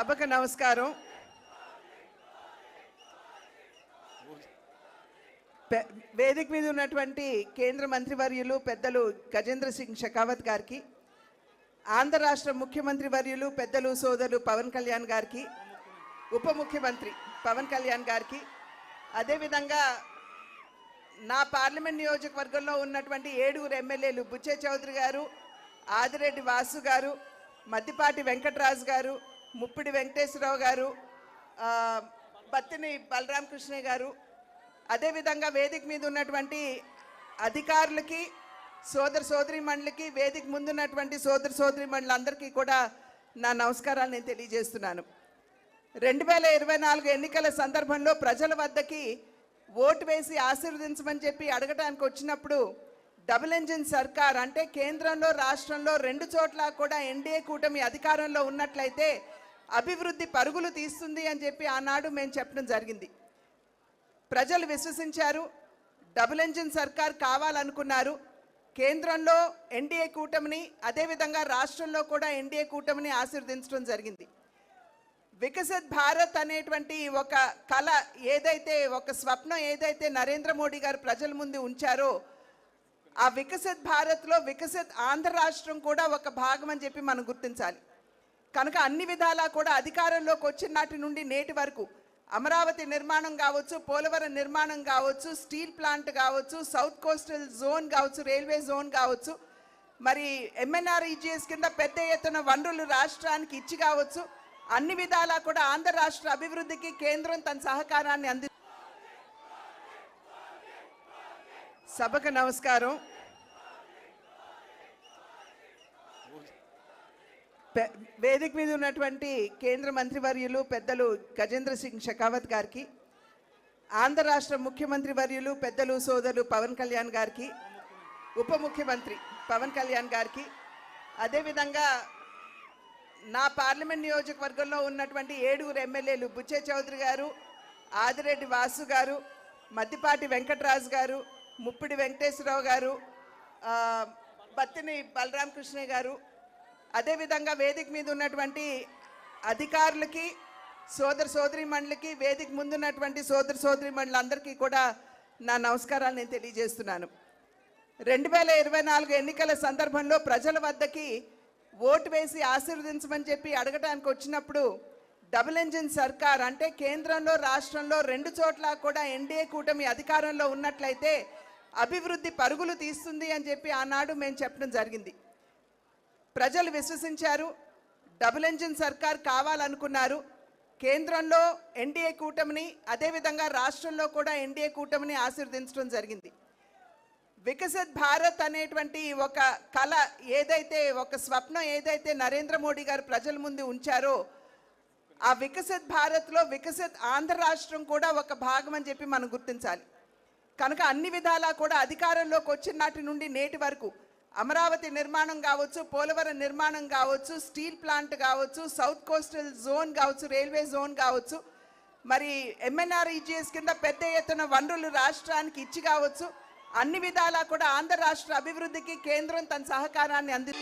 సభకు నమస్కారం. వేదిక మీద ఉన్నటువంటి కేంద్ర మంత్రివర్యులు పెద్దలు గజేంద్ర సింగ్ షెకావత్ గారికి, ఆంధ్ర రాష్ట్ర ముఖ్యమంత్రి వర్యులు పెద్దలు సోదరులు పవన్ కళ్యాణ్ గారికి, ఉప ముఖ్యమంత్రి పవన్ కళ్యాణ్ గారికి, అదేవిధంగా నా పార్లమెంట్ నియోజకవర్గంలో ఉన్నటువంటి 7 ఎమ్మెల్యేలు బుచ్చే చౌదరి గారు, ఆదిరెడ్డి వాసు గారు, మద్దిపాటి వెంకటరాజు గారు, ముప్పిడి వెంకటేశ్వరరావు గారు, బత్తిని బలరామకృష్ణ గారు, అదేవిధంగా వేదిక మీద ఉన్నటువంటి అధికారులకి, సోదరీమణులకి, వేదిక ముందున్నటువంటి సోదరీమణులందరికీ కూడా నా నమస్కారాలు నేను తెలియజేస్తున్నాను. 2024 ఎన్నికల సందర్భంలో ప్రజల వద్దకి ఓటు వేసి ఆశీర్వదించమని చెప్పి అడగటానికి వచ్చినప్పుడు డబుల్ ఇంజిన్ సర్కార్ అంటే కేంద్రంలో రాష్ట్రంలో 2 చోట్ల కూడా ఎన్డీఏ కూటమి అధికారంలో ఉన్నట్లయితే అభివృద్ధి పరుగులు తీస్తుంది అని చెప్పి ఆనాడు మేము చెప్పడం జరిగింది. ప్రజలు విశ్వసించారు. డబుల్ ఇంజిన్ సర్కార్ కావాలనుకున్నారు. కేంద్రంలో ఎన్డీఏ కూటమిని, అదేవిధంగా రాష్ట్రంలో కూడా ఎన్డీఏ కూటమిని ఆశీర్వదించడం జరిగింది. వికసిత్ భారత్ అనేటువంటి ఒక కళ ఏదైతే, ఒక స్వప్నం ఏదైతే నరేంద్ర మోడీ గారు ప్రజల ముందు ఉంచారో, ఆ వికసిత్ భారత్లో వికసిత్ ఆంధ్ర రాష్ట్రం కూడా ఒక భాగం అని చెప్పి మనం గుర్తించాలి. కనుక అన్ని విధాలా కూడా అధికారంలోకి వచ్చిన నాటి నుండి నేటి వరకు అమరావతి నిర్మాణం కావచ్చు, పోలవరం నిర్మాణం కావచ్చు, స్టీల్ ప్లాంట్ కావచ్చు, సౌత్ కోస్టల్ జోన్ కావచ్చు, రైల్వే జోన్ కావచ్చు, మరి MNREGS కింద పెద్ద ఎత్తున వనరులు రాష్ట్రానికి ఇచ్చి కావచ్చు, అన్ని విధాలా కూడా ఆంధ్ర రాష్ట్ర అభివృద్ధికి కేంద్రం తన సహకారాన్ని అంది. సభకు నమస్కారం. వేదిక మీద ఉన్నటువంటి కేంద్ర మంత్రివర్యులు పెద్దలు గజేంద్ర సింగ్ షెకావత్ గారికి, ఆంధ్ర రాష్ట్ర ముఖ్యమంత్రి వర్యులు పెద్దలు సోదరులు పవన్ కళ్యాణ్ గారికి, ఉప ముఖ్యమంత్రి పవన్ కళ్యాణ్ గారికి, అదేవిధంగా నా పార్లమెంట్ నియోజకవర్గంలో ఉన్నటువంటి 7 ఎమ్మెల్యేలు బుచ్చే చౌదరి గారు, ఆదిరెడ్డి వాసు గారు, మద్దిపాటి వెంకటరాజు గారు, ముప్పిడి వెంకటేశ్వరరావు గారు, బత్తిని బలరామకృష్ణ గారు, అదేవిధంగా వేదిక మీద ఉన్నటువంటి అధికారులకి, సోదరీమణులకి, వేదిక ముందున్నటువంటి సోదరీమణులందరికీ కూడా నా నమస్కారాలు నేను తెలియజేస్తున్నాను. 2024 ఎన్నికల సందర్భంలో ప్రజల వద్దకి ఓటు వేసి ఆశీర్వదించమని చెప్పి అడగటానికి వచ్చినప్పుడు డబుల్ ఇంజిన్ సర్కార్ అంటే కేంద్రంలో రాష్ట్రంలో 2 చోట్ల కూడా ఎన్డీఏ కూటమి అధికారంలో ఉన్నట్లయితే అభివృద్ధి పరుగులు తీస్తుంది అని చెప్పి ఆనాడు మేము చెప్పడం జరిగింది. ప్రజలు విశ్వసించారు. డబుల్ ఇంజిన్ సర్కార్ కావాలనుకున్నారు. కేంద్రంలో ఎన్డీఏ కూటమిని, అదేవిధంగా రాష్ట్రంలో కూడా ఎన్డీఏ కూటమిని ఆశీర్వదించడం జరిగింది. వికసిత్ భారత్ అనేటువంటి ఒక కళ ఏదైతే, ఒక స్వప్నం ఏదైతే నరేంద్ర మోడీ గారు ప్రజల ముందు ఉంచారో, ఆ వికసిత్ భారత్లో వికసిత్ ఆంధ్ర రాష్ట్రం కూడా ఒక భాగం అని చెప్పి మనం గుర్తించాలి. కనుక అన్ని విధాలా కూడా అధికారంలోకి వచ్చిన నాటి నుండి నేటి వరకు అమరావతి నిర్మాణం కావచ్చు, పోలవరం నిర్మాణం కావచ్చు, స్టీల్ ప్లాంట్ కావచ్చు, సౌత్ కోస్టల్ జోన్ కావచ్చు, రైల్వే జోన్ కావచ్చు, మరి MNREGS కింద పెద్ద ఎత్తున వనరులు రాష్ట్రానికి ఇచ్చి కావచ్చు, అన్ని విధాలా కూడా ఆంధ్ర రాష్ట్ర అభివృద్ధికి కేంద్రం తన సహకారాన్ని అంది.